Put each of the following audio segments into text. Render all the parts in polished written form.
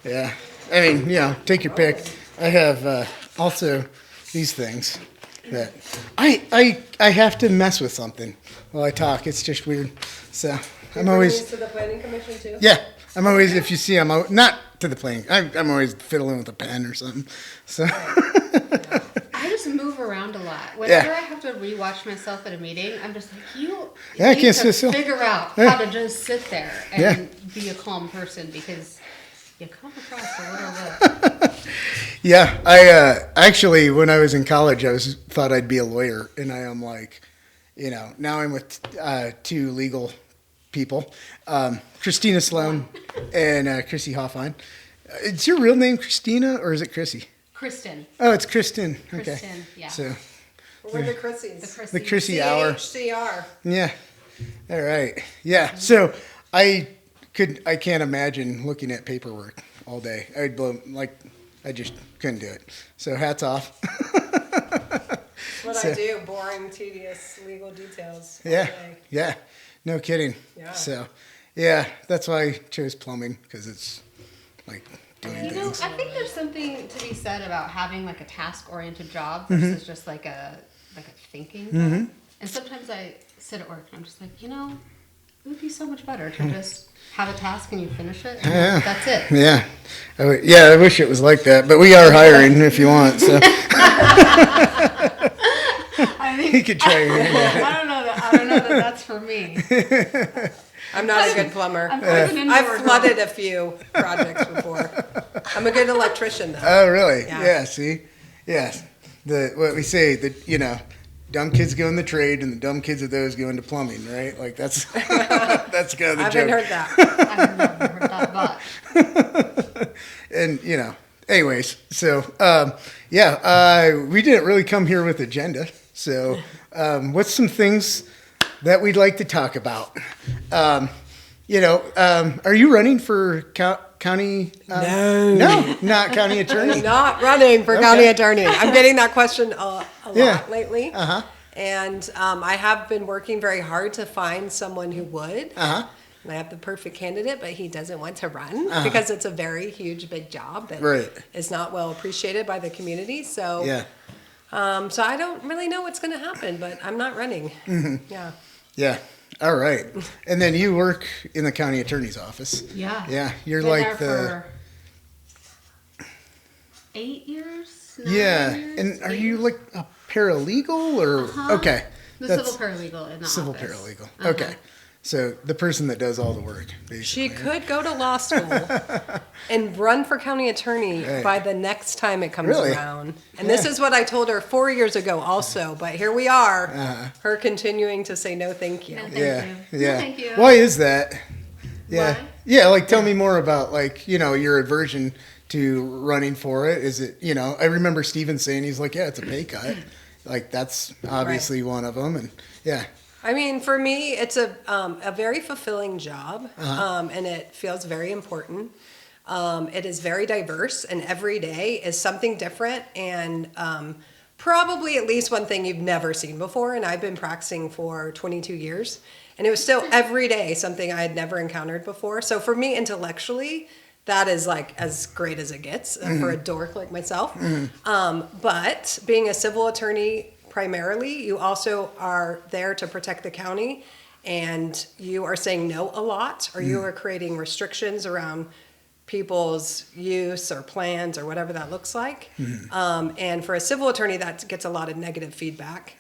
Yeah. I mean, take your pick. I have also these things that I have to mess with something while I talk. It's just weird. So I'm always to the planning commission too. Yeah. I'm always, if you see, not to the plane. I'm always fiddling with a pen or something. So I just move around a lot. Whenever I have to rewatch myself at a meeting, I'm just like, you I need can't to sit still. figure out how to just sit there and be a calm person because you come across a little bit. Yeah, I actually, when I was in college, thought I'd be a lawyer, and I am like, now I'm with two legal people, Christina Sloan and Crissy Hofine. Is your real name Christina, or is it Crissy? Kristen. Oh, it's Kristen. Okay. Kristen, yeah. So We're the Crissies. the Crissy Hour. CHCR. Yeah. All right. Yeah. So I can't imagine looking at paperwork all day. I'd blow, I just couldn't do it. So hats off. What I do, boring, tedious legal details. all Yeah. day. Yeah. No kidding. Yeah. So, yeah, that's why I chose plumbing, because it's like doing You know, things. I think there's something to be said about having like a task-oriented job versus just like a thinking job. And sometimes I sit at work and I'm just like, it would be so much better to just have a task and you finish it. And that's it. Yeah. I wish it was like that, but we are hiring if you want. So I think you could try your hand at it. I don't know that that's for me. I'm not a good plumber. I'm kind of an indoor I've girl. flooded a few projects before. I'm a good electrician though. Oh, really? Yeah. Yeah. See? Yes. What we say, dumb kids go in the trade and the dumb kids of those go into plumbing, right? Like that's that's kind of the I joke. haven't heard that. I've never heard that, but And anyways, so we didn't really come here with agenda. So what's some things that we'd like to talk about? Are you running for county? No, not county attorney. Not running for county attorney. I'm getting that question a lot Yeah. lately. Uh-huh. And I have been working very hard to find someone who would. Uh-huh. And I have the perfect candidate, but he doesn't want to run because it's a very huge, big job that Right. is not well appreciated by the community. So, Yeah. so I don't really know what's going to happen, but I'm not running. Yeah. Yeah. All right. And then you work in the county attorney's office. yeah. Yeah. You're Been like there for 8 years. 9 Yeah. years, And are 8 you years? like a paralegal or okay? The That's civil paralegal in the civil office. paralegal. Okay. So the person that does all the work, basically. She could go to law school and run for county attorney Right. by the next time it comes Really? around. And this is what I told her 4 years ago also, but here we are, her continuing to say no thank you. No, thank Yeah. you. Yeah. No, thank you. Why is that? Yeah. Why? Yeah. Like, tell me more about your aversion to running for it. Is it, I remember Steven saying, he's like, yeah, it's a pay cut. Like, that's obviously one of them. And yeah. I mean, for me, it's a very fulfilling job, and it feels very important. It is very diverse, and every day is something different, and probably at least one thing you've never seen before. And I've been practicing for 22 years, and it was still every day something I had never encountered before. So for me, intellectually, that is like as great as it gets for a dork like myself. But being a civil attorney, primarily, you also are there to protect the county, and you are saying no a lot, or you are creating restrictions around people's use or plans or whatever that looks like. And for a civil attorney, that gets a lot of negative feedback.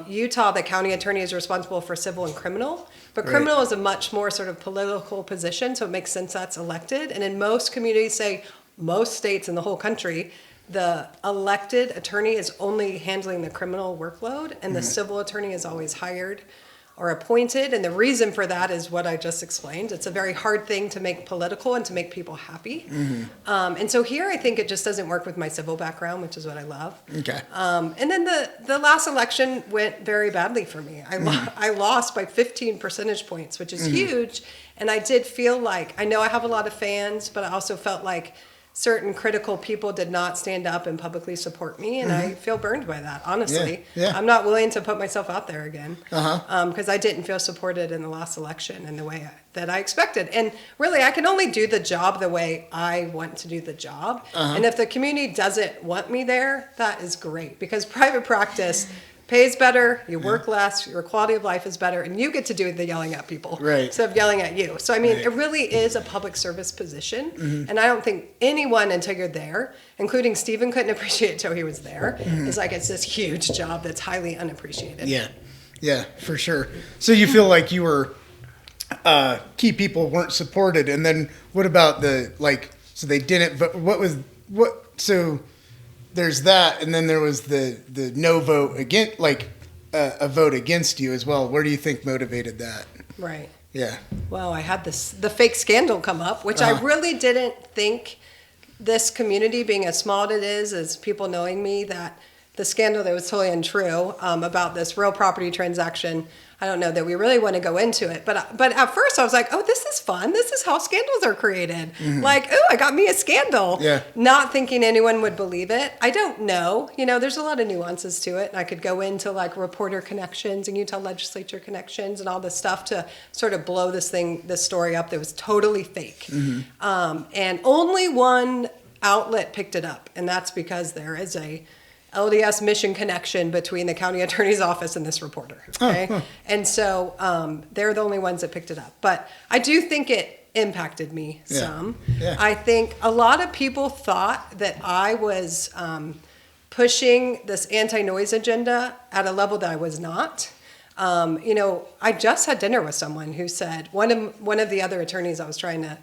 Utah, the county attorney is responsible for civil and criminal, but criminal is a much more sort of political position, so it makes sense that's elected. And in most communities, say most states in the whole country, the elected attorney is only handling the criminal workload, and the civil attorney is always hired or appointed. And the reason for that is what I just explained. It's a very hard thing to make political and to make people happy. And so here I think it just doesn't work with my civil background, which is what I love. Okay. And then the last election went very badly for me. I lost by 15 percentage points, which is huge. And I did feel like, I know I have a lot of fans, but I also felt like certain critical people did not stand up and publicly support me, and I feel burned by that, honestly. Yeah. I'm not willing to put myself out there again Uh-huh. because I didn't feel supported in the last election in the way that I expected. And really, I can only do the job the way I want to do the job. And if the community doesn't want me there, that is great, because private practice pays better, you work less, your quality of life is better, and you get to do the yelling at people Right. instead of yelling at you. So, I mean, Right. it really is a public service position, and I don't think anyone until you're there, including Stephen couldn't appreciate it until he was there, is like it's this huge job that's highly unappreciated. Yeah, for sure. So you feel like you were, key people weren't supported, and then what about so they didn't vote, so there's that, and then there was the no vote against, a vote against you as well. Where do you think motivated that? Right. Yeah. Well, I had the fake scandal come up, which I really didn't think, this community being as small as it is, as people knowing me, that the scandal that was totally untrue about this real property transaction. I don't know that we really want to go into it, but at first I was like, oh, this is fun. This is how scandals are created. Like, oh, I got me a scandal. Yeah. Not thinking anyone would believe it. I don't know. There's a lot of nuances to it. And I could go into like reporter connections and Utah legislature connections and all this stuff to sort of blow this story up that was totally fake. And only one outlet picked it up. And that's because there is a LDS mission connection between the county attorney's office and this reporter. Okay. And so they're the only ones that picked it up. But I do think it impacted me some. Yeah. I think a lot of people thought that I was pushing this anti-noise agenda at a level that I was not. I just had dinner with someone who said, one of the other attorneys I was trying to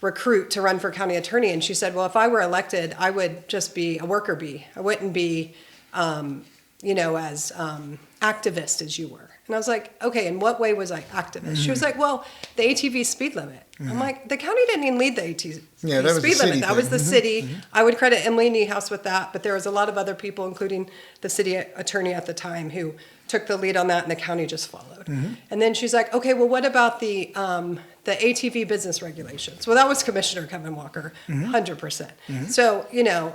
recruit to run for county attorney, and she said, well, if I were elected, I would just be a worker bee. I wouldn't be, as activist as you were. And I was like, okay, in what way was I activist? She was like, well, the ATV speed limit. I'm like, the county didn't even lead the ATV that was speed the limit. city That was thing. the city. I would credit Emily Niehaus with that, but there was a lot of other people, including the city attorney at the time, who took the lead on that, and the county just followed. And then she's like, okay, well, what about the ATV business regulations? Well, that was Commissioner Kevin Walker, 100%. So,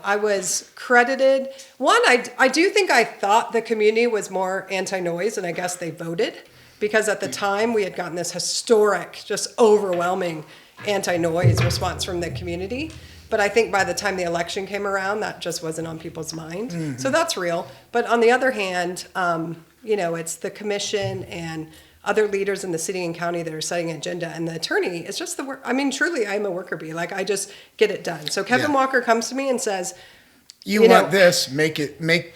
I was credited. One, I do think I thought the community was more anti-noise, and I guess they voted, because at the time we had gotten this historic, just overwhelming anti-noise response from the community. But I think by the time the election came around, that just wasn't on people's mind. So that's real. But on the other hand, it's the commission and other leaders in the city and county that are setting an agenda, and the attorney is just the work. I mean, truly, I'm a worker bee. Like, I just get it done. So Kevin Walker comes to me and says, You want this, make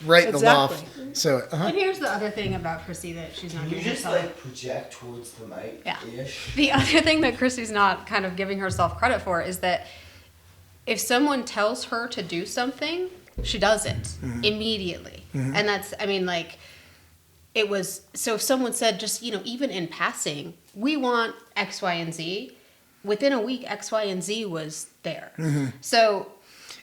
write the law. Exactly. So, And here's the other thing about Crissy that she's not You giving just herself. project towards the mic ish. The other thing that Chrissy's not kind of giving herself credit for is that if someone tells her to do something, she does it immediately. And that's, it was, so if someone said just, even in passing, we want X, Y, and Z, within a week, X, Y, and Z was there. So,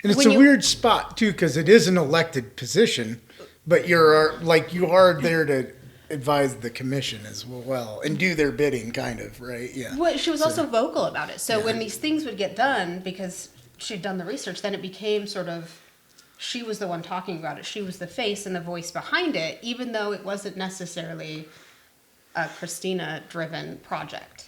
and it's a weird spot too, because it is an elected position, but you are there to advise the commission as well and do their bidding, kind of, right? Yeah. Well, she was also vocal about it. So when these things would get done, because she'd done the research, then it became sort of, she was the one talking about it. She was the face and the voice behind it, even though it wasn't necessarily a Christina-driven project.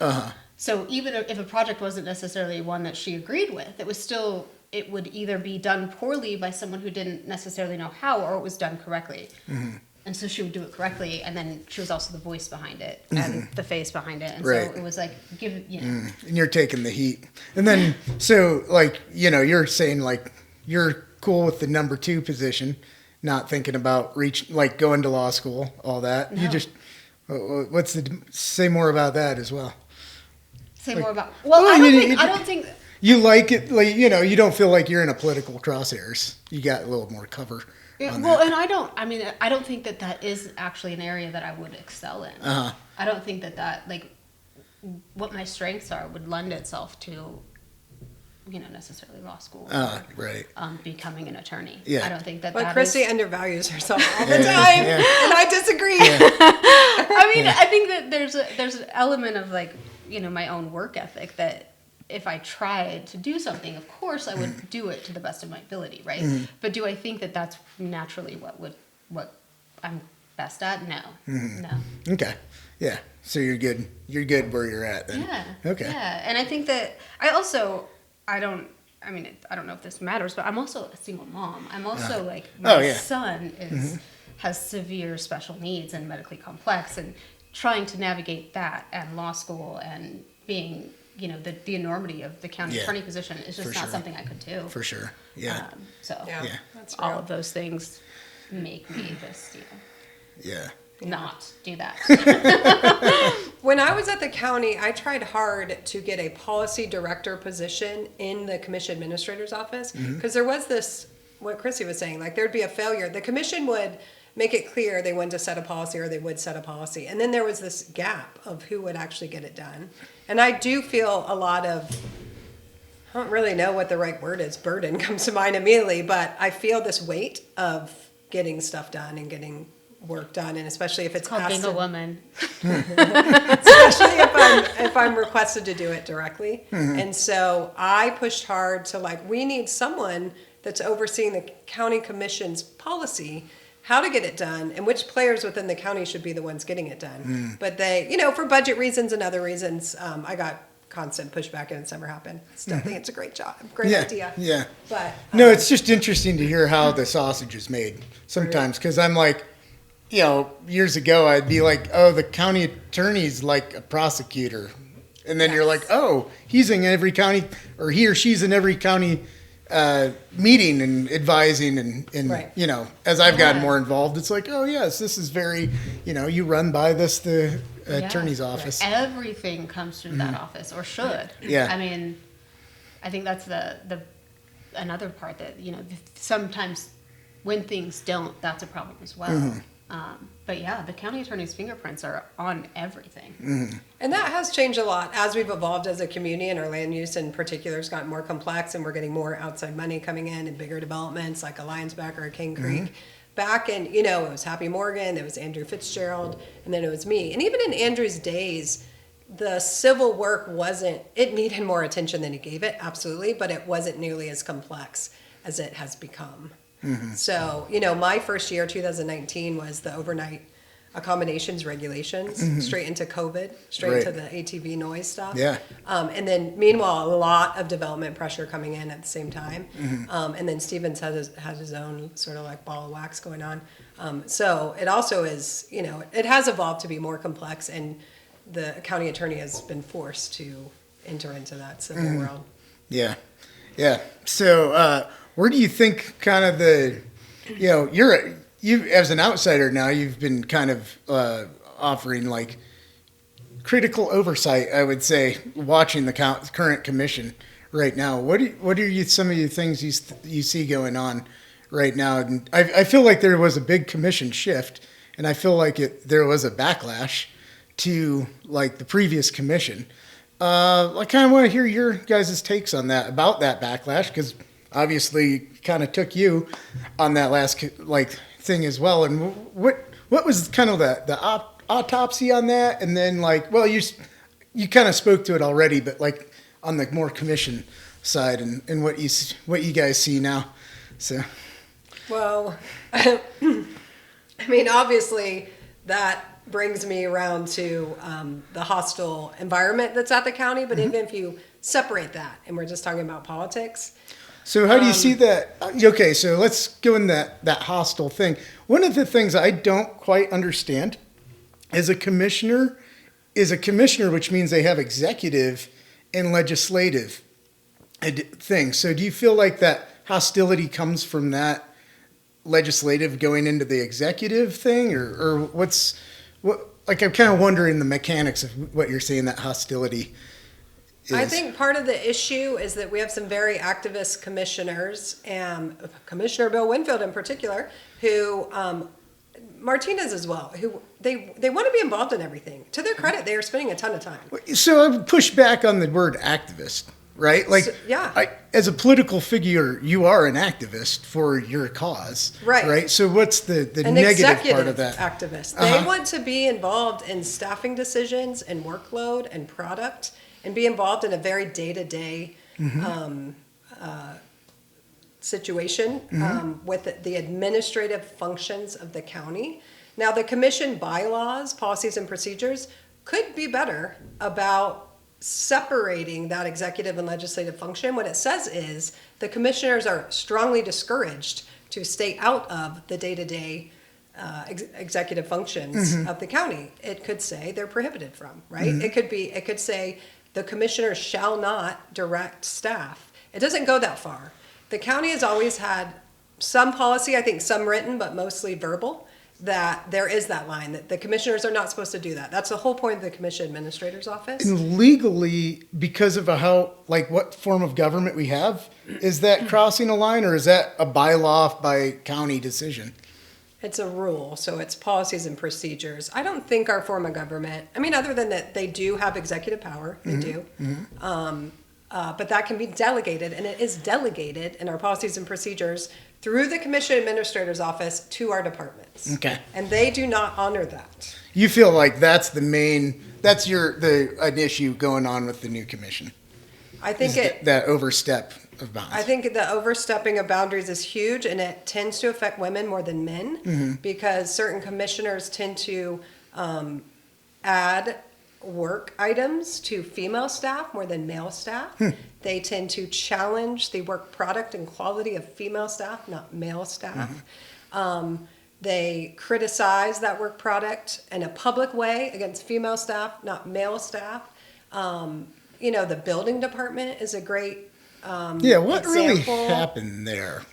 So even if a project wasn't necessarily one that she agreed with, it was still, it would either be done poorly by someone who didn't necessarily know how, or it was done correctly. And so she would do it correctly, and then she was also the voice behind it and the face behind it. And so it was like, And you're taking the heat. And then, so, you're saying, you're cool with the number 2 position, not thinking about going to law school, all that. No. You just, say more about that as well. Say more about, I don't think. You like it, you don't feel like you're in a political crosshairs. You got a little more cover. And I don't think that is actually an area that I would excel in. I don't think that what my strengths are would lend itself to, necessarily law school. Right. Becoming an attorney. Yeah. I don't think that. but that Crissy is, undervalues herself all the time, and I disagree. I think that there's an element of my own work ethic that if I tried to do something, of course I would do it to the best of my ability, right? But do I think that that's naturally what I'm best at? No, no. Okay. Yeah. So you're good. You're good where you're at then. Yeah. Okay. Yeah, and I think that I don't know if this matters, but I'm also a single mom. I'm also like, my son has severe special needs and medically complex, and trying to navigate that and law school and being, the enormity of the county attorney position is just not something I could do. For sure. Yeah. That's all real. of those things make me just, not do that. When I was at the county, I tried hard to get a policy director position in the commission administrator's office, because there was this, what Crissy was saying, like there'd be a failure. The commission would make it clear they wanted to set a policy, or they would set a policy. And then there was this gap of who would actually get it done. And I do feel a lot of, I don't really know what the right word is, burden comes to mind immediately, but I feel this weight of getting stuff done and getting work done, and especially if it's Called being a woman. especially if I'm requested to do it directly. And so I pushed hard to we need someone that's overseeing the county commission's policy, how to get it done, and which players within the county should be the ones getting it done. But they, for budget reasons and other reasons, I got constant pushback, and it's never happened. Still think it's a great job, great idea. Yeah. But no, it's just interesting to hear how the sausage is made sometimes, because I'm like, years ago I'd be like, oh, the county attorney's like a prosecutor. And then you're like, oh, he's in every county, or he or she's in every county meeting and advising. And as I've gotten more involved, it's like, oh, yes, this is very, you run by the attorney's office. Everything comes through that office, or should. Yeah. I mean, I think that's the another part that, sometimes when things don't, that's a problem as well. But yeah, the county attorney's fingerprints are on everything. And that has changed a lot as we've evolved as a community, and our land use in particular has gotten more complex, and we're getting more outside money coming in and bigger developments like a Lionsback or a King Creek. Back in, it was Happy Morgan, it was Andrew Fitzgerald, and then it was me. And even in Andrew's days, the civil work it needed more attention than he gave it, absolutely, but it wasn't nearly as complex as it has become. So, my first year, 2019, was the overnight accommodations regulations, straight into COVID, straight into the ATV noise stuff. Yeah. And then, meanwhile, a lot of development pressure coming in at the same time. And then Stevens has his own sort of like ball of wax going on. So it also is, it has evolved to be more complex, and the county attorney has been forced to enter into that civil world. Yeah. Yeah. So, where do you think kind of you as an outsider now, you've been kind of offering like critical oversight, I would say, watching the current commission right now. What are some of the things you see going on right now? And I feel like there was a big commission shift, and I feel like there was a backlash to like the previous commission. I kind of want to hear your guys' takes on that, about that backlash, because obviously kind of took you on that last thing as well. And what was kind of the autopsy on that? And then you kind of spoke to it already, but like on the more commission side and what you guys see now. So, well, I mean, obviously that brings me around to the hostile environment that's at the county. But even if you separate that and we're just talking about politics. So how do you see that? Okay, so let's go in that hostile thing. One of the things I don't quite understand is a commissioner, which means they have executive and legislative things. So do you feel like that hostility comes from that legislative going into the executive thing, or what? I'm kind of wondering the mechanics of what you're saying, that hostility is. I think part of the issue is that we have some very activist commissioners, and Commissioner Bill Winfield in particular, who Martinez as well, who they want to be involved in everything. To their credit, they are spending a ton of time. So I would push back on the word activist, right? As a political figure, you are an activist for your cause, right? So what's the negative part of that? Activist. They want to be involved in staffing decisions and workload and product and be involved in a very day-to-day situation with the administrative functions of the county. Now, the commission bylaws, policies, and procedures could be better about separating that executive and legislative function. What it says is the commissioners are strongly discouraged to stay out of the day-to-day executive functions of the county. It could say they're prohibited from, right? It could say the commissioners shall not direct staff. It doesn't go that far. The county has always had some policy, I think some written, but mostly verbal, that there is that line, that the commissioners are not supposed to do that. That's the whole point of the commission administrator's office. And legally, because of how, like, what form of government we have, is that crossing a line, or is that a bylaw by county decision? It's a rule, so it's policies and procedures. I don't think our form of government, I mean, other than that they do have executive power, they do. But that can be delegated, and it is delegated in our policies and procedures through the commission administrator's office to our departments. Okay. And they do not honor that. You feel like that's an issue going on with the new commission? I think that overstep of bounds. I think the overstepping of boundaries is huge, and it tends to affect women more than men because certain commissioners tend to add work items to female staff more than male staff. They tend to challenge the work product and quality of female staff, not male staff. They criticize that work product in a public way against female staff, not male staff. The building department is a great what example. really happened there?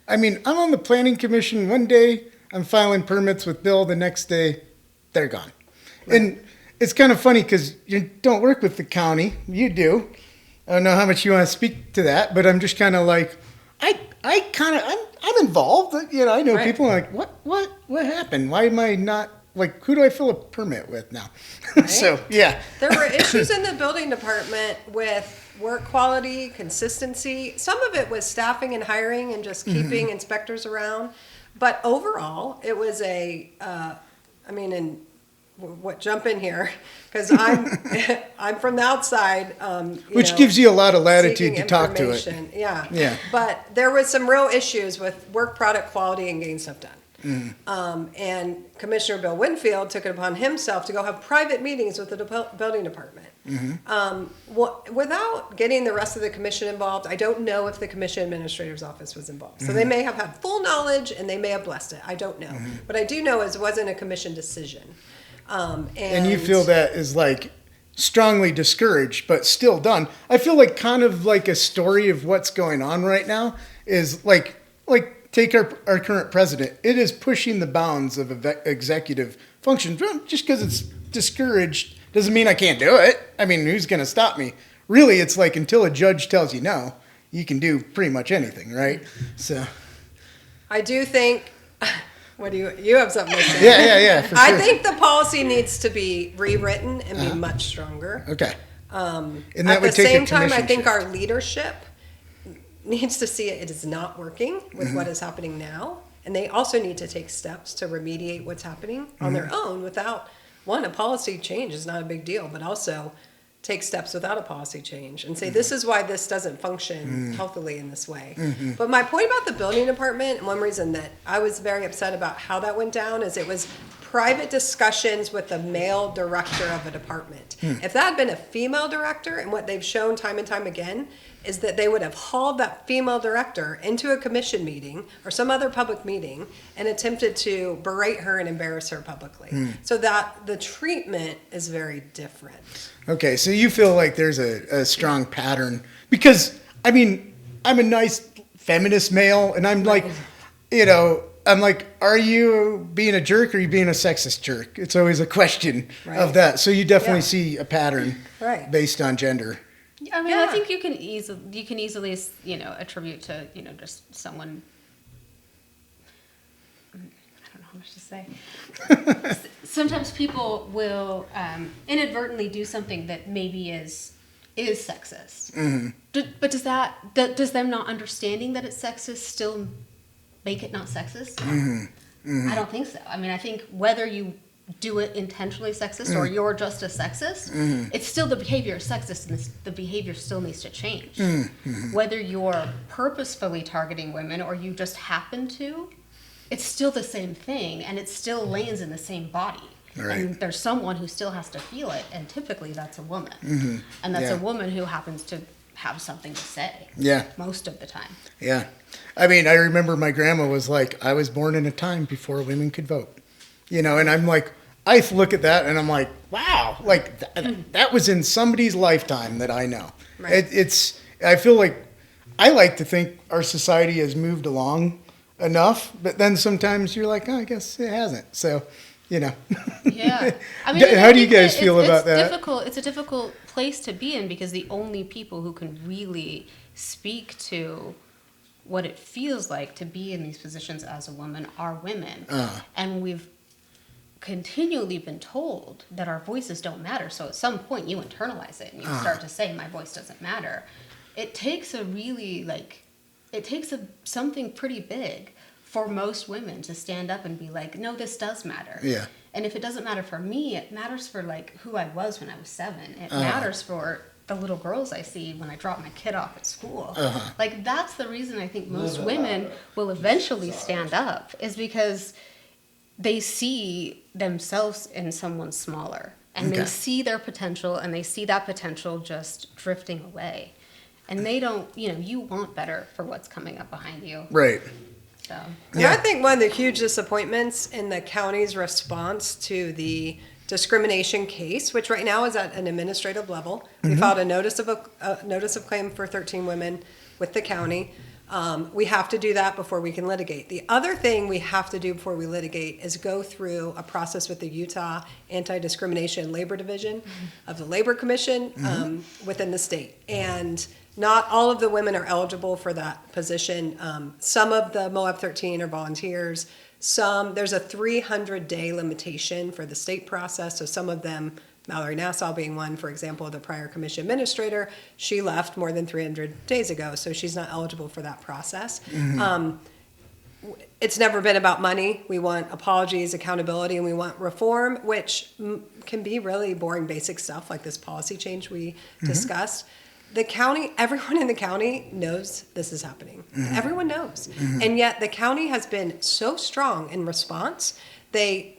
I mean, I'm on the planning commission one day, I'm filing permits with Bill, the next day, they're gone. Right. And it's kind of funny because you don't work with the county. You do. I don't know how much you want to speak to that, but I'm just kind of like, I'm involved. I know people are like, what happened? Why am I not, like, who do I fill a permit with now? Right? So, yeah. There were issues in the building department with work quality, consistency. Some of it was staffing and hiring and just keeping inspectors around. But overall, it was jump in here, because I'm from the outside. Which gives you a lot of latitude to talk to it. Yeah. But there was some real issues with work product quality and getting stuff done. And Commissioner Bill Winfield took it upon himself to go have private meetings with the building department. Without getting the rest of the commission involved, I don't know if the commission administrator's office was involved. So they may have had full knowledge and they may have blessed it. I don't know. What I do know is it wasn't a commission decision. And you feel that is like strongly discouraged, but still done. I feel like kind of like a story of what's going on right now is like take our current president. It is pushing the bounds of executive functions. Just because it's discouraged doesn't mean I can't do it. I mean, who's going to stop me? Really, it's like until a judge tells you no, you can do pretty much anything, right? So, I do think. What do you have something to say? Yeah. For I sure. think the policy needs to be rewritten and be much stronger. Okay. And that at would the take a same time, I commission think shift. our leadership needs to see it is not working with what is happening now, and they also need to take steps to remediate what's happening on their own without a policy change is not a big deal, but also take steps without a policy change and say this is why this doesn't function healthily in this way. But my point about the building department, and one reason that I was very upset about how that went down, is it was private discussions with the male director of a department. If that had been a female director, and what they've shown time and time again is that they would have hauled that female director into a commission meeting or some other public meeting and attempted to berate her and embarrass her publicly. So that the treatment is very different. Okay, so you feel like there's a strong pattern because, I mean, I'm a nice feminist male, and I'm like, are you being a jerk or are you being a sexist jerk? It's always a question of that. So you definitely see a pattern based on gender. I mean, I think you can easily attribute to just someone. I don't know how much to say. Sometimes people will inadvertently do something that maybe is sexist. But does them not understanding that it's sexist still make it not sexist? I don't think so. I mean, I think whether you do it intentionally sexist or you're just a sexist, it's still the behavior is sexist and the behavior still needs to change. Whether you're purposefully targeting women or you just happen to, it's still the same thing and it still lands in the same body. Right. And there's someone who still has to feel it, and typically that's a woman. And that's a woman who happens to have something to say. Yeah. Most of the time. Yeah. I mean, I remember my grandma was like, I was born in a time before women could vote. And I'm like, I look at that and I'm like, wow, like that was in somebody's lifetime that I know. Right. I feel like, I like to think our society has moved along enough, but then sometimes you're like, oh, I guess it hasn't. So, Yeah. I mean, how do you guys feel about that? It's a difficult place to be in because the only people who can really speak to what it feels like to be in these positions as a woman are women. And we've continually been told that our voices don't matter. So at some point you internalize it and you start to say, my voice doesn't matter. It takes something pretty big for most women to stand up and be like, no, this does matter. Yeah. And if it doesn't matter for me, it matters for like who I was when I was 7. It matters for the little girls I see when I drop my kid off at school. Like that's the reason I think most women will eventually stand up, is because they see themselves in someone smaller and they see their potential and they see that potential just drifting away. And they don't, you want better for what's coming up behind you. Right. So. And I think one of the huge disappointments in the county's response to the discrimination case, which right now is at an administrative level, we filed a notice of claim for 13 women with the county. We have to do that before we can litigate. The other thing we have to do before we litigate is go through a process with the Utah Anti-Discrimination Labor Division of the Labor Commission within the state. And not all of the women are eligible for that position. Some of the Moab 13 are volunteers. There's a 300-day limitation for the state process. So some of them, Mallory Nassau being one, for example, the prior commission administrator, she left more than 300 days ago, so she's not eligible for that process. It's never been about money. We want apologies, accountability, and we want reform, which can be really boring, basic stuff like this policy change we discussed. The county, everyone in the county knows this is happening. Everyone knows. And yet the county has been so strong in response. They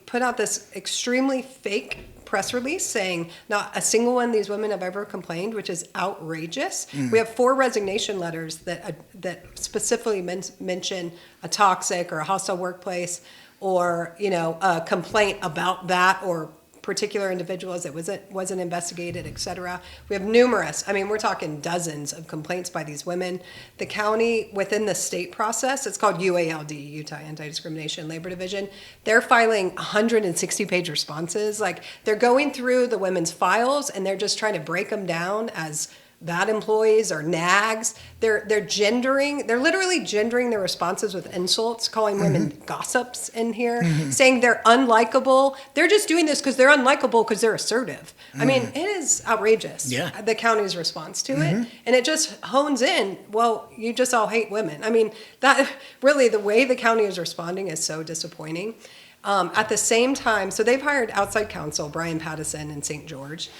put out this extremely fake press release saying not a single one of these women have ever complained, which is outrageous. We have 4 resignation letters that specifically mention a toxic or a hostile workplace or, a complaint about that or particular individuals that wasn't investigated, et cetera. We have numerous, we're talking dozens of complaints by these women. The county, within the state process, it's called UALD, Utah Anti-Discrimination Labor Division, they're filing 160-page responses. Like, they're going through the women's files and they're just trying to break them down as bad employees or nags. They're literally gendering their responses with insults, calling women gossips in here, saying they're unlikable. They're just doing this because they're unlikable because they're assertive. It is outrageous, the county's response to it. And it just hones in, well, you just all hate women. That really, the way the county is responding is so disappointing. At the same time, so they've hired outside counsel, Brian Pattison in St. George.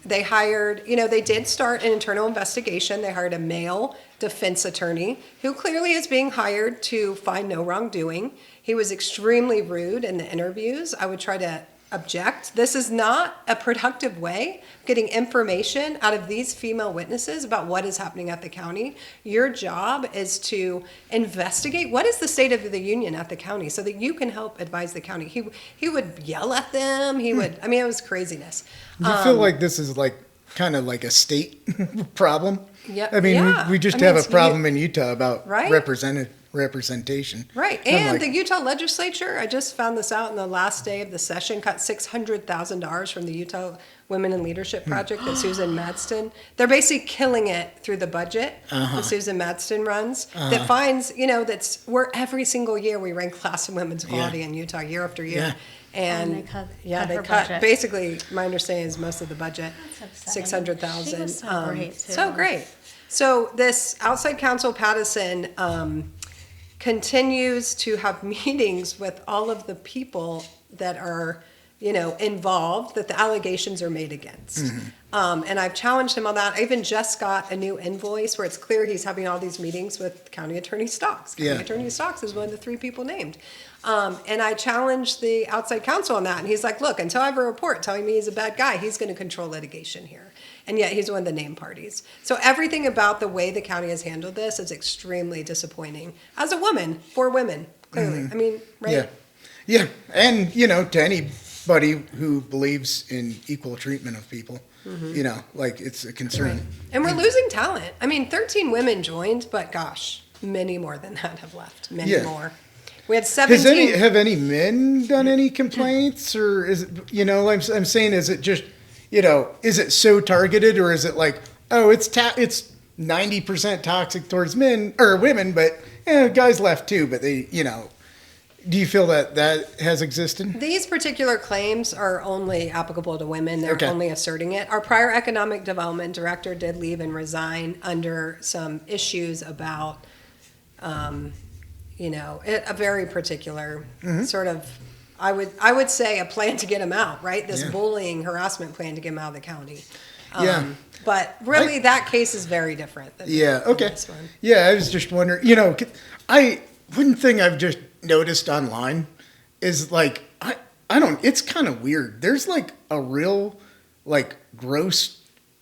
They hired, they did start an internal investigation. They hired a male defense attorney who clearly is being hired to find no wrongdoing. He was extremely rude in the interviews. I would try to object. This is not a productive way of getting information out of these female witnesses about what is happening at the county. Your job is to investigate what is the state of the union at the county so that you can help advise the county. He would yell at them. He would, it was craziness. Do you feel like this is kind of like a state problem? Yeah. We just have a problem in Utah about right? representation. Right. And the Utah legislature, I just found this out in the last day of the session, cut $600,000 from the Utah Women in Leadership Project that Susan Madston. They're basically killing it through the budget that Susan Madston runs. That finds, that's where every single year we rank class and women's equality in Utah year after year. Yeah. And they cut basically, my understanding is most of the budget, $600,000. She was so great, too. So great. So this outside counsel, Pattison, continues to have meetings with all of the people that are, involved, that the allegations are made against. And I've challenged him on that. I even just got a new invoice where it's clear he's having all these meetings with County Attorney Stocks. County Attorney Stocks is one of the 3 people named. And I challenged the outside counsel on that. And he's like, look, until I have a report telling me he's a bad guy, he's going to control litigation here. And yet he's one of the named parties. So everything about the way the county has handled this is extremely disappointing. As a woman, for women, clearly. I mean, right? Yeah. And, to anybody who believes in equal treatment of people, it's a concern. Right. And we're losing talent. I mean, 13 women joined, but gosh, many more than that have left. Many more. We had 17. Have any men done any complaints, or is it, I'm saying, is it just, is it so targeted, or is it like, oh, it's 90% toxic towards men or women, but guys left too, but they, do you feel that has existed? These particular claims are only applicable to women. They're only asserting it. Our prior economic development director did leave and resign under some issues about, a very particular sort of, I would say a plan to get him out, right? This bullying, harassment plan to get him out of the county. But really, that case is very different than this one. Yeah, I was just wondering, one thing I've just noticed online is like, it's kind of weird. There's like a real, like, gross,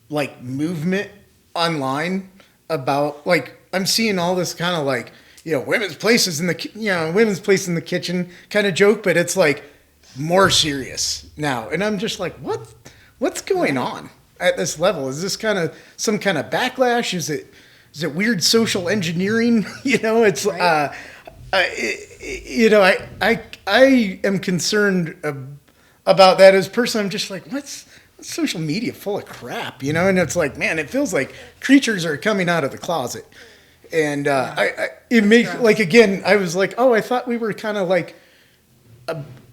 like, movement online about, like, I'm seeing all this kind of like, women's places in the, women's place in the kitchen kind of joke, but it's like more serious now. And I'm just like, what's going on at this level? Is this kind of some kind of backlash? Is it weird social engineering? It's, right. I am concerned about that as a person. I'm just like, what's social media full of crap, And it's like, man, it feels like creatures are coming out of the closet. And it makes, like, again, I was like, oh, I thought we were kind of like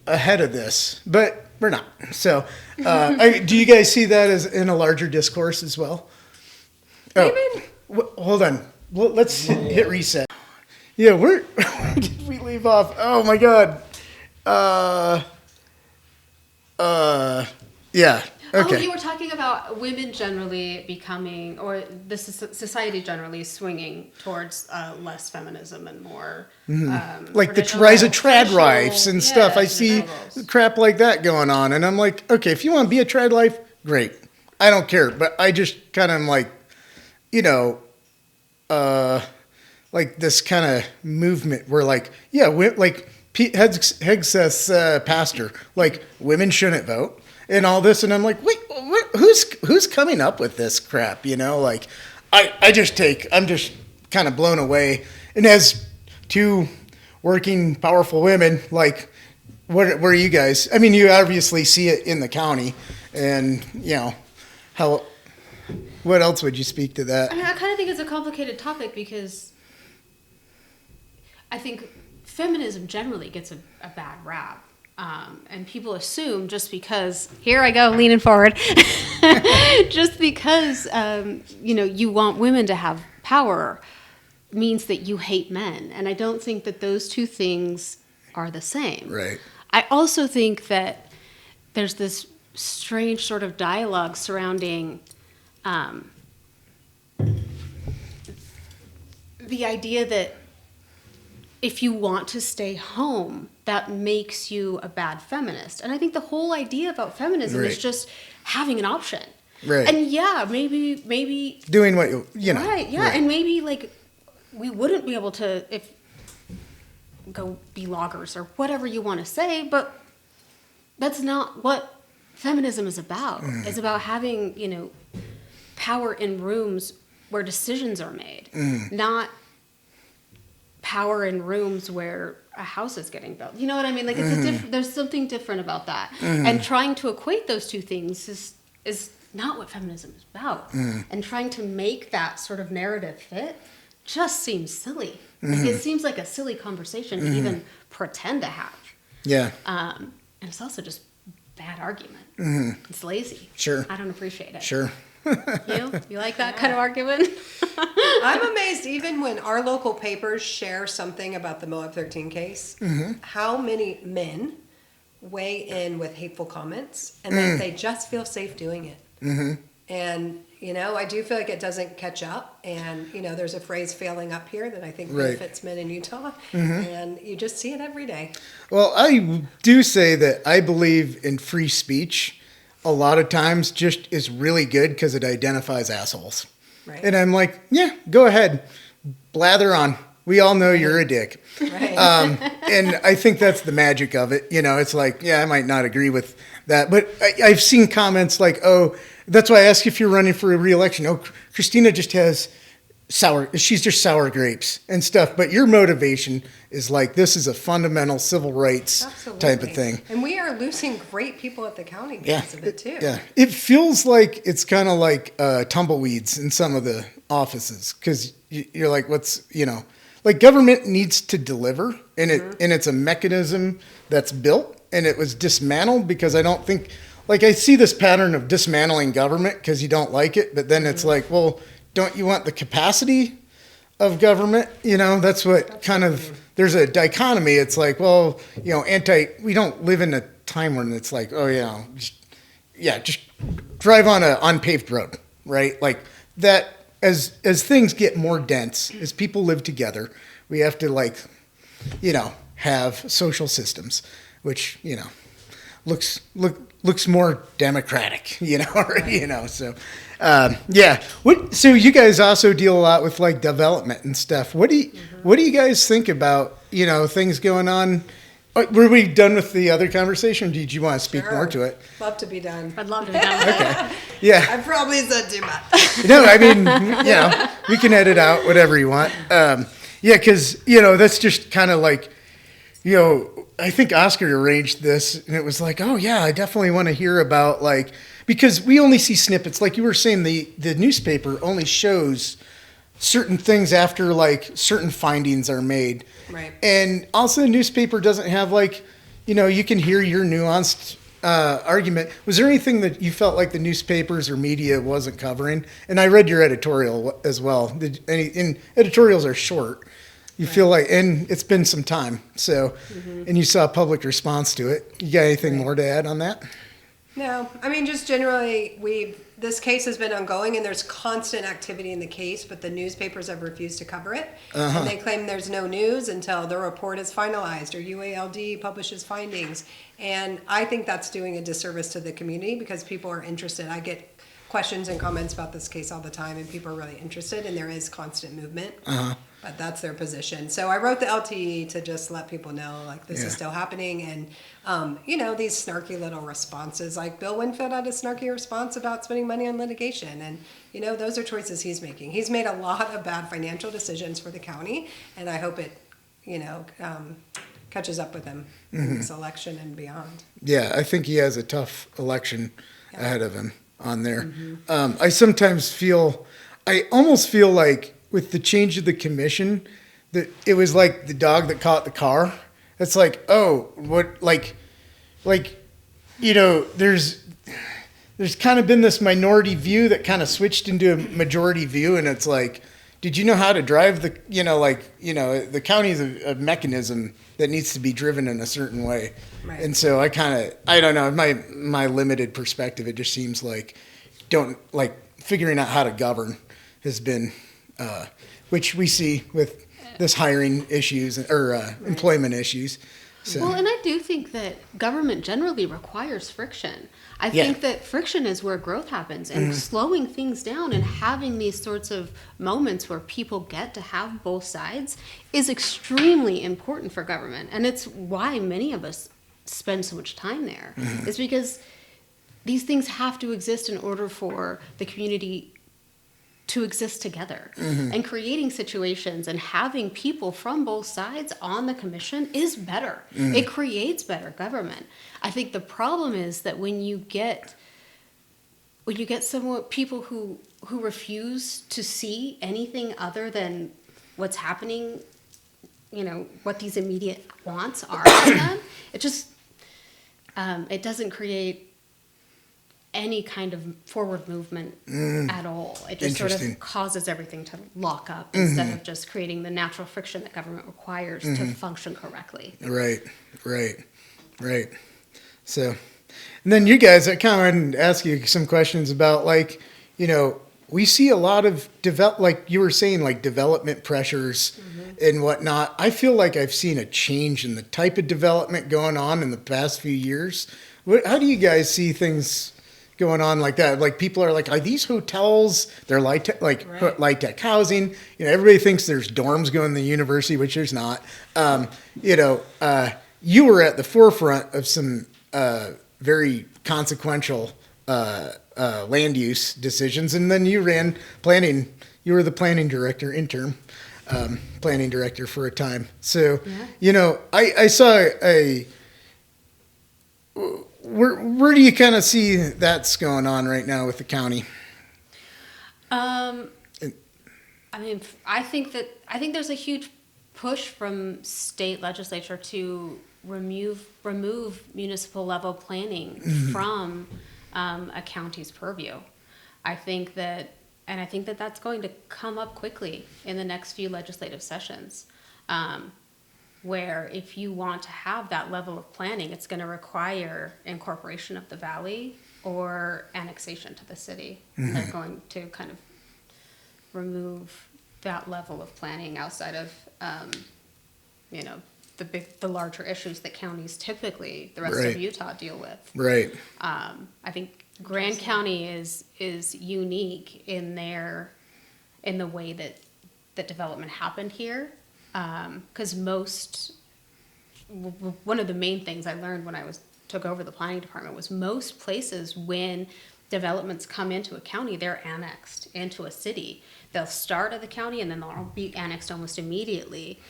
ahead of this, but we're not. So do you guys see that as in a larger discourse as well? Oh, hold on. Well, let's hit reset. Yeah, where did we leave off? Oh my God. Yeah. Okay. Oh, you were talking about women generally becoming, or the society generally swinging towards less feminism and more. Like the rise of trad lives and stuff. I see crap like that going on, and I'm like, okay, if you want to be a trad life, great. I don't care, but I just kind of am like, like this kind of movement where, like, like Pete Hegg says, pastor, like, women shouldn't vote and all this, and I'm like, wait, who's coming up with this crap? Like, I'm just kind of blown away. And as 2 working, powerful women, like, where are you guys? I mean, you obviously see it in the county, and what else would you speak to that? I mean, I kind of think it's a complicated topic because I think feminism generally gets a bad rap. And people assume just because, here I go, leaning forward, just because, you want women to have power means that you hate men. And I don't think that those 2 things are the same. Right. I also think that there's this strange sort of dialogue surrounding the idea that if you want to stay home, that makes you a bad feminist. And I think the whole idea about feminism is just having an option. Right. And maybe doing what you know. Right, yeah. Right. And maybe, like, we wouldn't be able to go be loggers or whatever you want to say, but that's not what feminism is about. It's about having, power in rooms where decisions are made, not power in rooms where a house is getting built. You know what I mean? Like, it's there's something different about that. And trying to equate those 2 things is not what feminism is about. And trying to make that sort of narrative fit just seems silly. Like, it seems like a silly conversation to even pretend to have. Yeah. And it's also just bad argument. It's lazy. Sure. I don't appreciate it. Sure. You like that kind of argument? I'm amazed, even when our local papers share something about the Moab 13 case, how many men weigh in with hateful comments, and that they just feel safe doing it. And, I do feel like it doesn't catch up. And, there's a phrase failing up here that I think benefits men in Utah. And you just see it every day. Well, I do say that I believe in free speech a lot of times just is really good because it identifies assholes. Right. And I'm like, yeah, go ahead. Blather on. We all know you're a dick. Right. And I think that's the magic of it. It's like, yeah, I might not agree with that. But I've seen comments like, oh, that's why I ask if you're running for a re-election. Oh, Christina just has she's just sour grapes and stuff. But your motivation is like, this is a fundamental civil rights type of thing. And we are losing great people at the county because of it too. Yeah. It feels like it's kind of like tumbleweeds in some of the offices because you're like, like government needs to deliver and it's a mechanism that's built and it was dismantled because I don't think, like I see this pattern of dismantling government because you don't like it, but then it's like, well, don't you want the capacity of government? That's what kind of, there's a dichotomy. It's like, well, we don't live in a time when it's like, oh, just drive on a unpaved road, right? Like that, as things get more dense, as people live together, we have to have social systems, which, looks more democratic, so, yeah. So you guys also deal a lot with like development and stuff. What do you guys think about, things going on? Were we done with the other conversation? Did you want to speak more to it? Love to be done. I'd love to be done with it. Okay. Yeah. I probably said too much. No, I mean, we can edit out whatever you want. Yeah, because, that's just kind of like, I think Oscar arranged this, and it was like, oh, yeah, I definitely want to hear about, like, because we only see snippets. Like you were saying, the newspaper only shows certain things after, like, certain findings are made. Right. And also the newspaper doesn't have, like, you can hear your nuanced argument. Was there anything that you felt like the newspapers or media wasn't covering? And I read your editorial as well. And editorials are short. You feel like, and it's been some time, so, and you saw a public response to it. You got anything more to add on that? No, I mean, just generally, this case has been ongoing and there's constant activity in the case, but the newspapers have refused to cover it. And they claim there's no news until the report is finalized or UALD publishes findings. And I think that's doing a disservice to the community because people are interested. I get questions and comments about this case all the time and people are really interested and there is constant movement. But that's their position. So I wrote the LTE to just let people know, like, this is still happening. And, these snarky little responses, like Bill Winfield had a snarky response about spending money on litigation. And, those are choices he's making. He's made a lot of bad financial decisions for the county. And I hope it, catches up with him in this election and beyond. Yeah, I think he has a tough election ahead of him on there. I sometimes I almost feel like, with the change of the commission, that it was like the dog that caught the car. It's like, oh, what, there's kind of been this minority view that kind of switched into a majority view, and it's like, did you know how to drive the, the county is a mechanism that needs to be driven in a certain way. Right. And so I don't know, my limited perspective, it just seems like figuring out how to govern has been, which we see with this hiring issues or employment issues. So. Well, and I do think that government generally requires friction. I think that friction is where growth happens, and slowing things down and having these sorts of moments where people get to have both sides is extremely important for government. And it's why many of us spend so much time there. It's because these things have to exist in order for the community to exist together. And creating situations and having people from both sides on the commission is better. It creates better government. I think the problem is that when you get people who refuse to see anything other than what's happening, what these immediate wants are for them, it just it doesn't create any kind of forward movement at all. It just sort of causes everything to lock up instead of just creating the natural friction that government requires to function correctly. Right. So, and then you guys, I kind of wanted to ask you some questions about like, we see a lot of like you were saying, like development pressures and whatnot. I feel like I've seen a change in the type of development going on in the past few years. How do you guys see things going on like that? Like people are like, are these hotels? They're light tech housing. Everybody thinks there's dorms going to the university, which there's not. You were at the forefront of some very consequential land use decisions, and then you ran planning. You were the planning director, interim planning director for a time. So, I saw where do you kind of see that's going on right now with the county? I think there's a huge push from state legislature to remove municipal level planning from a county's purview. I think that that's going to come up quickly in the next few legislative sessions, where if you want to have that level of planning, it's going to require incorporation of the valley or annexation to the city. They're going to kind of remove that level of planning outside of, the larger issues that counties typically, the rest of Utah, deal with. Right. I think Grand County is unique in the way that development happened here. Because one of the main things I learned when I took over the planning department was most places when developments come into a county, they're annexed into a city. They'll start at the county and then they'll be annexed almost immediately.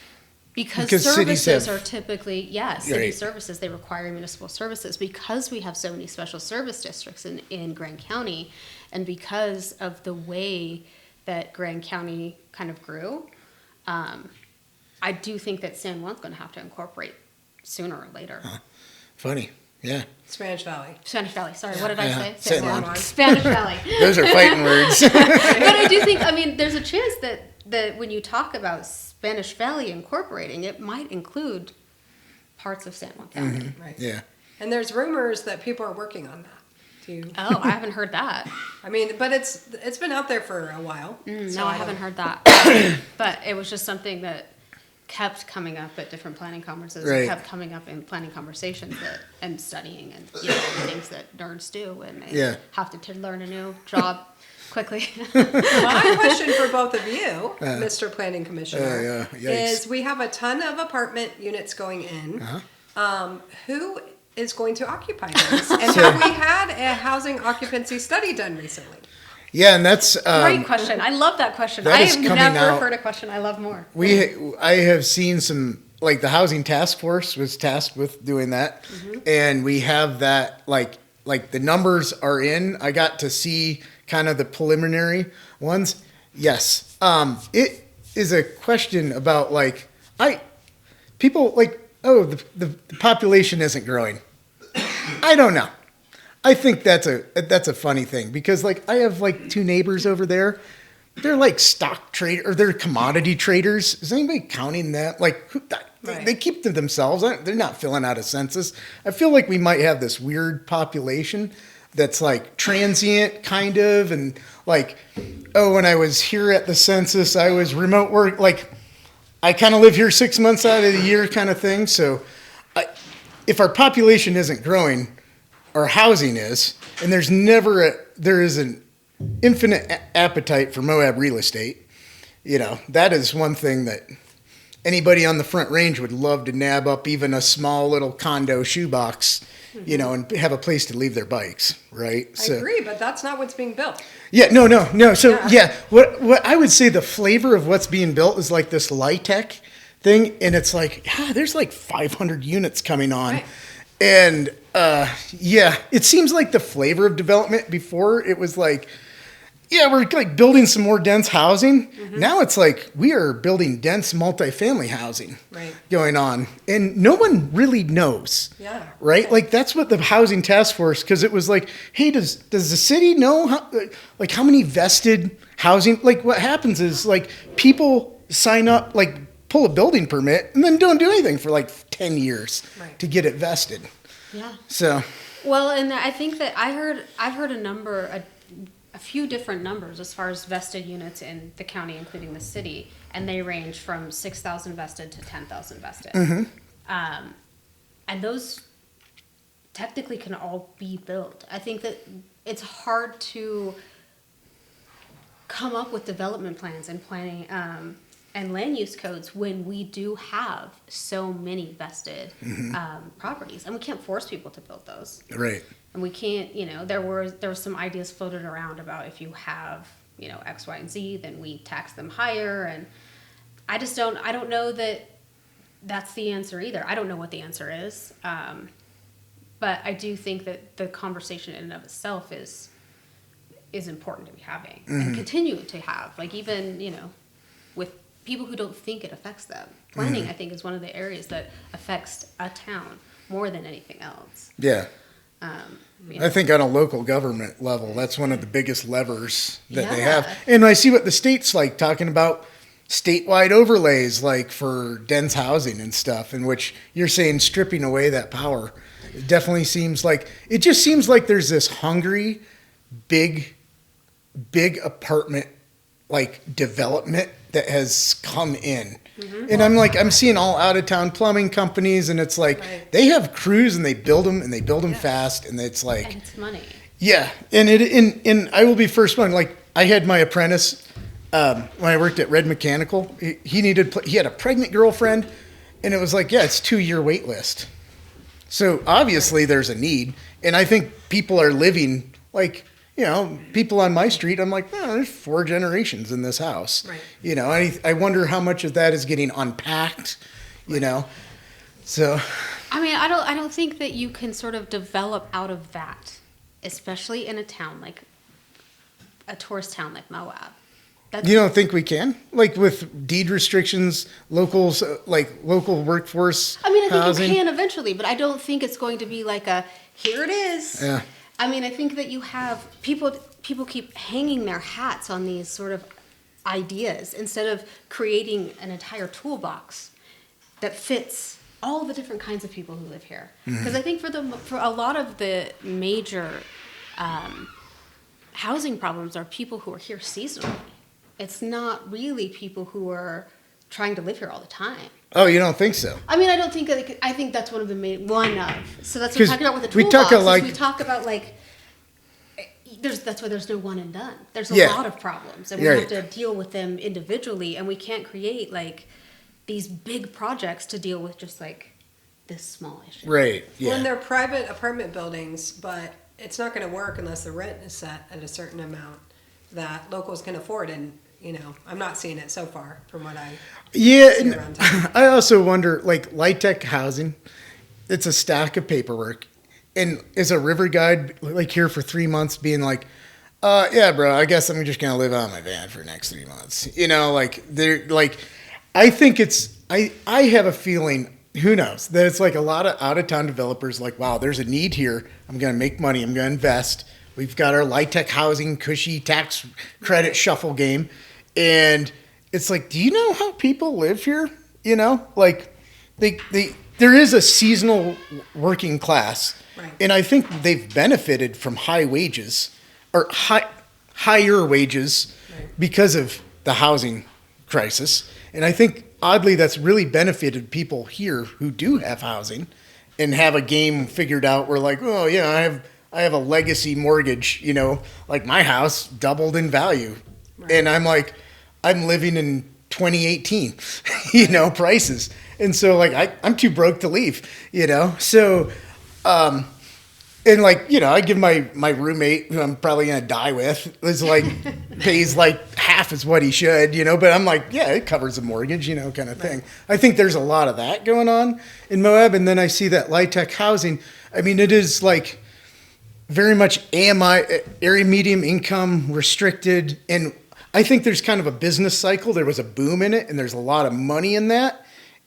Because services are typically, city services, they require municipal services. Because we have so many special service districts in Grand County, and because of the way that Grand County kind of grew, I do think that San Juan's going to have to incorporate sooner or later. Funny, yeah. Spanish Valley. Sorry, what did I say? San Juan. Spanish Valley. Those are fighting words. But I do think, there's a chance that when you talk about Spanish Valley incorporating, it might include parts of San Juan County. Right. Yeah. And there's rumors that people are working on that. Oh, I haven't heard that. But it's been out there for a while. No, I haven't heard that. But it was just something that kept coming up at different planning conferences. It kept coming up in planning conversations and studying and the things that nerds do when they have to learn a new job quickly. My question for both of you, Mr. Planning Commissioner, yikes. is we have a ton of apartment units going in. Who is going to occupy those? And have we had a housing occupancy study done recently? Yeah, and that's great question. I love that question. I have never heard a question I love more. I have seen some, like the housing task force was tasked with doing that, and we have that like the numbers are in. I got to see kind of the preliminary ones. Yes, it is a question about people the population isn't growing. I don't know. I think that's a funny thing because I have two neighbors over there. They're stock trade or they're commodity traders. Is anybody counting that? They keep to themselves. They're not filling out a census. I feel like we might have this weird population that's transient kind of, and when I was here at the census, I was remote work. I kind of live here 6 months out of the year kind of thing. So if our population isn't growing, our housing is, and there is an infinite appetite for Moab real estate. That is one thing that anybody on the Front Range would love to nab up, even a small little condo shoebox, and have a place to leave their bikes, right? I agree, but that's not what's being built. Yeah, no. So what I would say the flavor of what's being built is this LIHTC thing, and it's there's 500 units coming on. Right. And it seems like the flavor of development before it was we're building some more dense housing. Now it's we are building dense multifamily housing going on, and no one really knows. Yeah. Right. That's what the housing task force, because it was hey, does the city know how many vested housing? What happens is people sign up, pull a building permit and then don't do anything for 10 years to get it vested. Yeah. So, Well, and I think that I've heard a few different numbers as far as vested units in the county, including the city, and they range from 6,000 vested to 10,000 vested. And those technically can all be built. I think that it's hard to come up with development plans and planning and land use codes when we do have so many vested properties, and we can't force people to build those. right. And we can't, there were some ideas floated around about if you have, X, Y, and Z, then we tax them higher. And I don't know that that's the answer either. I don't know what the answer is. But I do think that the conversation in and of itself is important to be having and continue to have. Like even, with people who don't think it affects them. Planning, I think, is one of the areas that affects a town more than anything else. Yeah. I think on a local government level, that's one of the biggest levers that they have. And I see what the state's like talking about statewide overlays, like for dense housing and stuff, in which you're saying stripping away that power. It definitely seems like, there's this hungry, big apartment like development that has come in. And I'm seeing all out of town plumbing companies, and it's like they have crews and they build them fast, and it's like, and it's money. Yeah. And I will be first one. Like I had my apprentice when I worked at Red Mechanical. He had a pregnant girlfriend, and it was like, yeah, it's 2-year wait list. So obviously there's a need, and I think people are living like, people on my street, I'm like, there's 4 generations in this house. Right. I wonder how much of that is getting unpacked, so. I mean, I don't think that you can sort of develop out of that, especially in a town like a tourist town like Moab. You don't think we can? Like with deed restrictions, locals, like local workforce I mean, I think housing? you can eventually, but I don't think it's going to be like here it is. Yeah. I mean, I think that you have people keep hanging their hats on these sort of ideas instead of creating an entire toolbox that fits all the different kinds of people who live here. Because I think for a lot of the major housing problems are people who are here seasonally. It's not really people who are trying to live here all the time. Oh, you don't think so? I mean, I don't think that. I think that's one of the main So that's what we're talking about with the we toolbox. talk We talk about like. That's why there's no one and done. There's a lot of problems, and we have to deal with them individually, and we can't create like these big projects to deal with just like this small issue. Right. Yeah. Well, and they're private apartment buildings, but it's not going to work unless the rent is set at a certain amount that locals can afford, and I'm not seeing it so far from what I see around town. I also wonder, like LIHTC housing, it's a stack of paperwork. And is a river guide like here for 3 months being like, yeah, bro, I guess I'm just going to live out of my van for the next 3 months. I think I have a feeling, who knows, that it's like a lot of out of town developers like, wow, there's a need here. I'm going to make money. I'm going to invest. We've got our LIHTC housing cushy tax credit shuffle game. And it's like, do you know how people live here? Like there is a seasonal working class. Right. And I think they've benefited from high wages or higher wages because of the housing crisis. And I think oddly that's really benefited people here who do have housing and have a game figured out where like, oh yeah, I have a legacy mortgage, like my house doubled in value. Right. And I'm like, I'm living in 2018, prices. And so like I'm too broke to leave, So and like, I give my roommate, who I'm probably going to die with, is like, pays like half as what he should, but I'm like, yeah, it covers the mortgage, kind of thing. I think there's a lot of that going on in Moab. And then I see that LIHTC housing. I mean, it is like very much AMI, area medium income restricted. And I think there's kind of a business cycle. There was a boom in it and there's a lot of money in that.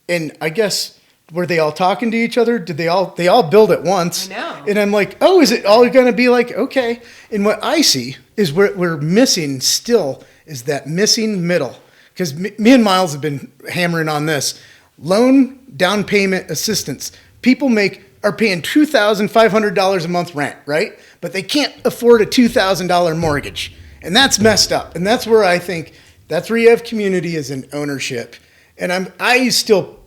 And I guess, were they all talking to each other? Did they all build at once? I know. And I'm like, oh, is it all going to be like, okay. And what I see is what we're missing still is that missing middle. Because me and Miles have been hammering on this. Loan down payment assistance. People make are paying $2,500 a month rent, right? But they can't afford a $2,000 mortgage. And that's messed up. And that's where I think that's where you have community as an ownership. And I still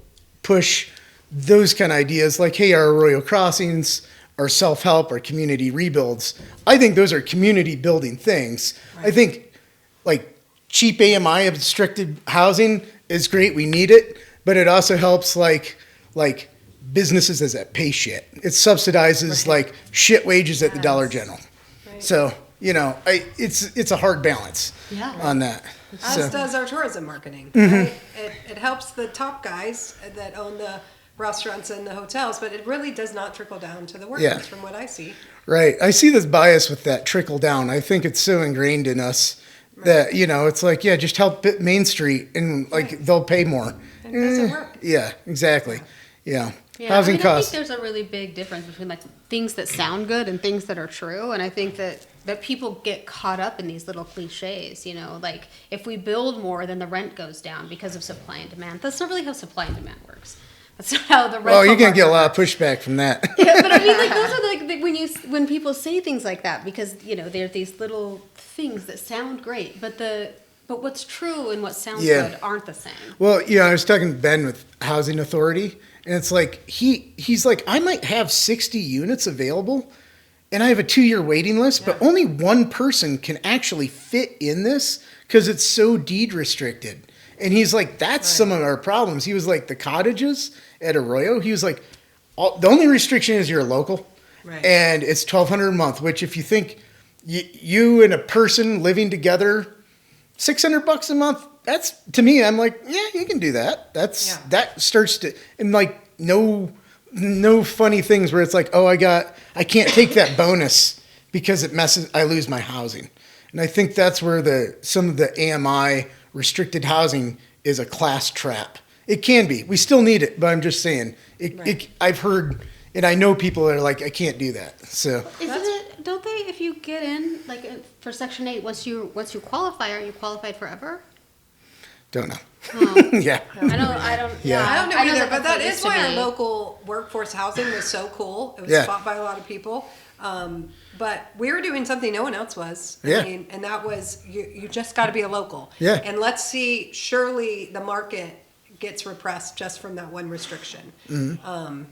push those kind of ideas like, hey, our Arroyo Crossings, our self-help, our community rebuilds. I think those are community building things. Right. I think like cheap AMI obstructed housing is great. We need it, but it also helps like businesses that pay shit. It subsidizes like shit wages at the Dollar General. Right. So, it's a hard balance on that. As does our tourism marketing. Right? It helps the top guys that own the restaurants and the hotels, but it really does not trickle down to the workers from what I see. Right. I see this bias with that trickle down. I think it's so ingrained in us that, it's like, just help Main Street and they'll pay more. It doesn't work. Yeah, exactly. Yeah. Housing costs. I think there's a really big difference between things that sound good and things that are true. And I think that people get caught up in these little cliches, like if we build more, then the rent goes down because of supply and demand. That's not really how supply and demand works. That's not how the rent. Well, you're gonna get a lot of pushback from that. Yeah, but I mean, those are when people say things like that, because they're these little things that sound great, but what's true and what sounds good aren't the same. Well, I was talking to Ben with Housing Authority, and it's like he's like, I might have 60 units available, and I have a 2-year waiting list, but only one person can actually fit in this because it's so deed restricted. And he's like, that's some of our problems. He was like, the cottages at Arroyo, he was like, the only restriction is you're local. Right. And it's $1,200 a month, which if you think you and a person living together, $600 a month, that's, to me, I'm like, yeah, you can do that. That starts to, and no funny things where it's like, oh, I can't take that bonus because I lose my housing. And I think that's where some of the AMI restricted housing is a class trap. It can be. We still need it, but I'm just saying. I've heard, and I know people that are like, I can't do that. So don't they? If you get in for Section 8, once you qualify, are you qualified forever? Don't know. Oh. Yeah. I don't. I don't know either. But that is why our local workforce housing was so cool. It was fought by a lot of people. But we were doing something no one else was. I mean, and that was, you just got to be a local. Yeah. And let's see, surely the market gets repressed just from that one restriction. Mm-hmm.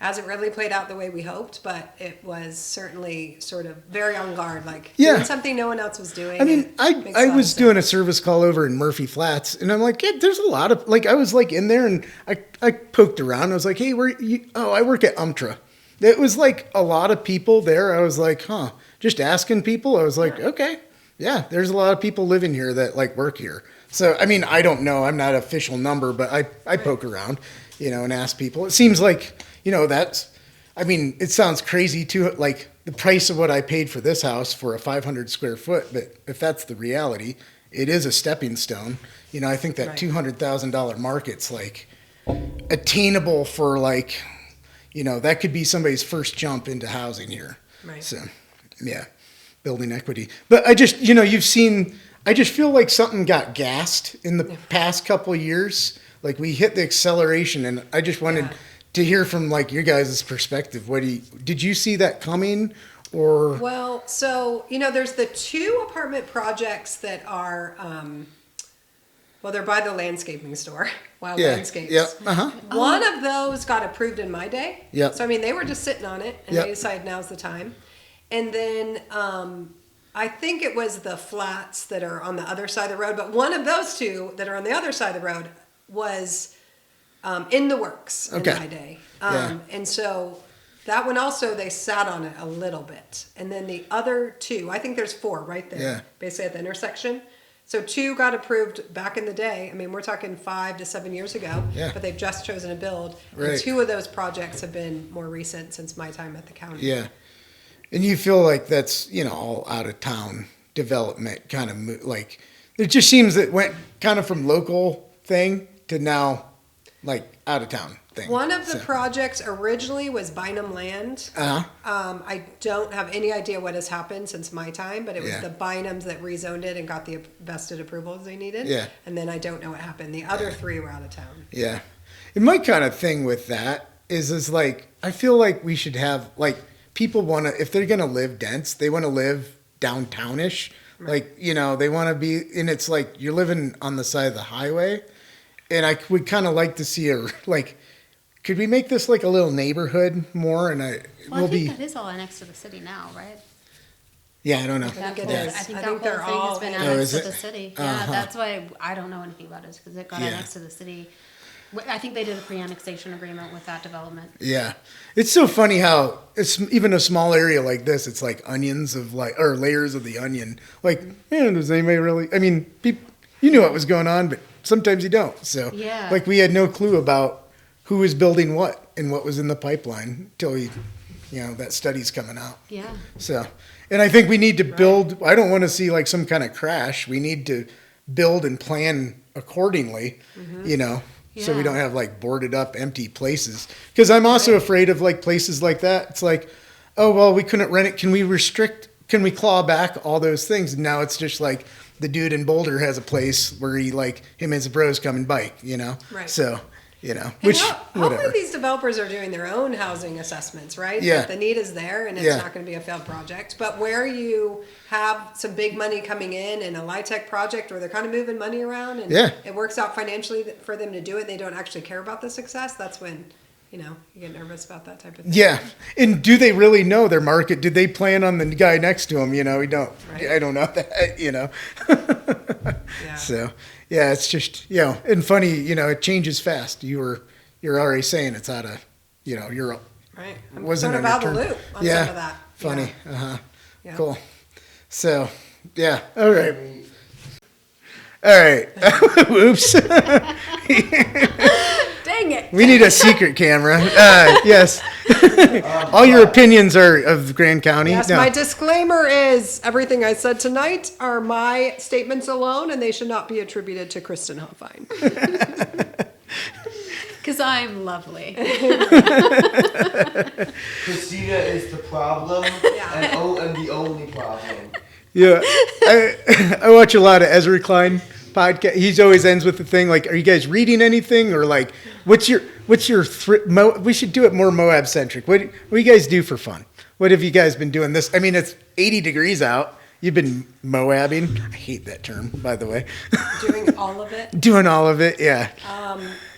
Hasn't really played out the way we hoped, but it was certainly sort of very on guard, doing something no one else was doing. I mean, I was doing a service call over in Murphy Flats, and I'm like, there's a lot of, I was in there, and I poked around. I was like, hey, where you? Oh, I work at UMTRA. It was a lot of people there. I was like, just asking people. I was like, okay, there's a lot of people living here that work here. So, I mean, I don't know. I'm not an official number, but I poke around, and ask people. It seems like, it sounds crazy too, the price of what I paid for this house for a 500 square foot. But if that's the reality, it is a stepping stone. I think that $200,000 market's attainable for that could be somebody's first jump into housing here. Right. So, building equity. But I just, I just feel like something got gassed in the past couple of years. We hit the acceleration, and I just wanted to hear from your guys' perspective. Did you see that coming, or? Well, so, there's the 2 apartment projects that are, they're by the landscaping store, Wild Landscapes. Yeah. Uh-huh. One of those got approved in my day. Yeah. So, they were just sitting on it, and they decided now's the time. And then I think it was the flats that are on the other side of the road, but one of those 2 that are on the other side of the road was in the works in my day. And so that one also, they sat on it a little bit. And then the other 2, I think there's 4 right there, basically at the intersection. So 2 got approved back in the day. We're talking 5 to 7 years ago, but they've just chosen to build. Right. And 2 of those projects have been more recent since my time at the county. Yeah. And you feel like that's, all out of town development kind of it just seems that it went kind of from local thing to now out of town thing. One of the projects originally was Bynum Land. Uh-huh. I don't have any idea what has happened since my time, but it was the Bynums that rezoned it and got the vested approvals they needed. And then I don't know what happened. The other 3 were out of town. Yeah. And my kind of thing with that, is like, I feel like we should have, like, people want to, if they're going to live dense, they want to live downtownish. Like, you know, they want to be, and it's like you're living on the side of the highway. And I would kind of like to see like, could we make this like a little neighborhood more? And I think that is all annexed to the city now, right? Yeah, I don't know. I think it I is. think I that think whole they're thing all has been in. annexed Oh, to is the it? city. Uh-huh. Yeah, that's why I don't know anything about it, because it got Yeah. annexed to the city. I think they did a pre-annexation agreement with that development. Yeah. It's so funny how it's even a small area like this, it's like onions of like, or layers of the onion. Like, does anybody really, I mean, you knew what was going on, but sometimes you don't. So, Yeah. like, we had no clue about who was building what and what was in the pipeline until that study's coming out. Yeah. So, and I think we need to build, I don't want to see like some kind of crash. We need to build and plan accordingly, so we Yeah. don't have like boarded up empty places. Because I'm also afraid of like places like that. It's like, oh, well, we couldn't rent it. Can we claw back all those things? And now it's just like the dude in Boulder has a place where him and his bros come and bike, Right. So, And which, hopefully whatever. these developers are doing their own housing assessments, right? Yeah. That the need is there and it's Yeah. not going to be a failed project. But where you have some big money coming in a LIHTC project where they're kind of moving money around and Yeah. it works out financially for them to do it, they don't actually care about the success. That's when, you get nervous about that type of thing. Yeah. And do they really know their market? Do they plan on the guy next to him? We don't. Right. I don't know that, Yeah. So, yeah, it's just, and funny, it changes fast. You're already saying it's out of, Europe. Right. I'm Wasn't sort of out of under the turn. loop on Yeah. some of that. Funny. Yeah. Yeah. Cool. So, yeah. All right. All right. Oops. Dang it. We need a secret camera. Yes. All your opinions are of Grand County. Yes, No. my disclaimer is everything I said tonight are my statements alone, and they should not be attributed to Kristen Hofine. Because I'm lovely. Christina is the problem, and the only problem. Yeah, I watch a lot of Ezra Klein podcast. He always ends with the thing like, "Are you guys reading anything?" Or like, "What's your we should do it more Moab centric. What do you guys do for fun? What have you guys been doing this? I mean, it's 80 degrees out. You've been Moabbing. I hate that term, by the way. Doing all of it. Doing all of it, yeah.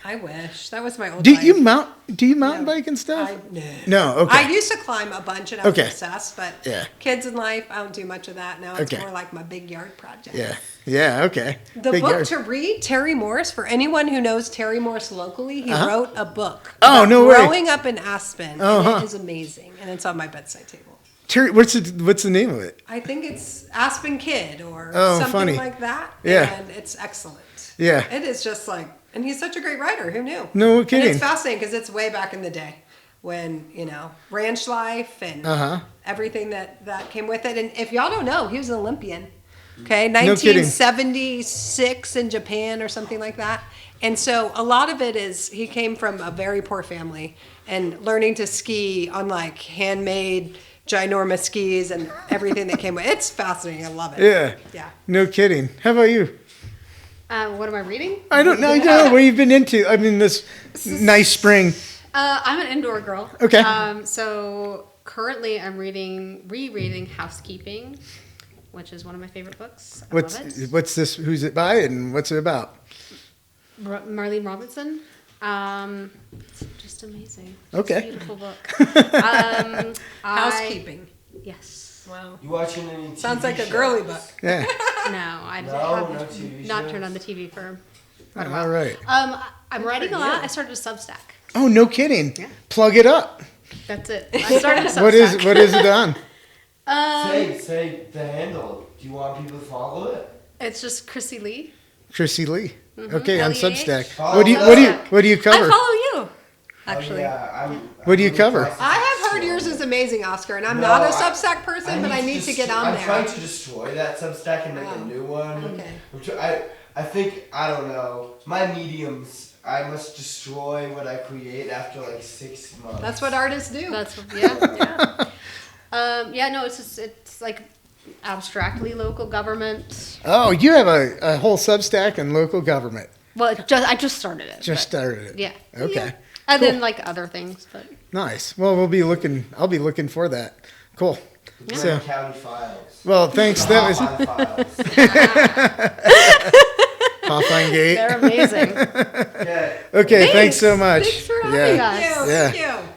I wish that was my old. Do life. you mountain No. bike and stuff? No. No, okay. I used to climb a bunch and I was Okay. obsessed, but Yeah. kids in life, I don't do much of that now. It's Okay. more like my big yard project. Yeah, okay. The Big book yard. to read, Terry Morse, for anyone who knows Terry Morse locally, he wrote a book. Oh, about no way. Growing up in Aspen, and it is amazing, and it's on my bedside table. Terry, what's the name of it? I think it's Aspen Kid or Oh, something funny. like that. Yeah. And it's excellent. Yeah. It is just like, and he's such a great writer. Who knew? No And kidding. it's fascinating because it's way back in the day when, ranch life and everything that came with it. And if y'all don't know, he was an Olympian. Okay. No kidding. 1976 in Japan or something like that. And so a lot of it is he came from a very poor family and learning to ski on like handmade ginormous skis and everything that came with it. It's fascinating. I love it. Yeah. Yeah. No kidding. How about you? What am I reading? I don't know. What you've been into. I mean, this nice spring. I'm an indoor girl. Okay. So currently I'm rereading Housekeeping, which is one of my favorite books. I love it. What's this? Who's it by, and what's it about? Marlene Robinson. It's just amazing. Okay. It's a beautiful book. Housekeeping. Yes. Wow. You watching any TV Sounds like a shows? girly book. Yeah. No, I No, have no TV not shows? turned on the TV for quite a while. All right. I'm writing a lot. I started a Substack. Oh, no kidding. Yeah. Plug it up. That's it. I started a Substack. What is it on? Say the handle. Do you want people to follow it? It's just Crissy Lee. Crissy Lee. Okay, on L-E-A-H. Substack. Follow What do you I cover? follow you. Actually. Oh, yeah, What do you cover? I have heard yours is amazing, Oscar, and I'm not a Substack person, but I need to get on I'm there. trying to destroy that Substack and make Oh, a new one. okay. I think, I don't know, my mediums, I must destroy what I create after like 6 months. That's what artists do. That's yeah. Yeah. No, it's like abstractly local government. Oh, you have a whole Substack and local government. Well, I just started it. Just but- started it. Yeah. Okay. And then like other things, but Nice. Well, I'll be looking for that. Cool. So, County files. well, thanks. That was Hofine Gate. they're amazing. Okay. Okay, thanks so much. Thanks for having us. Thank you. Yeah. Thank you.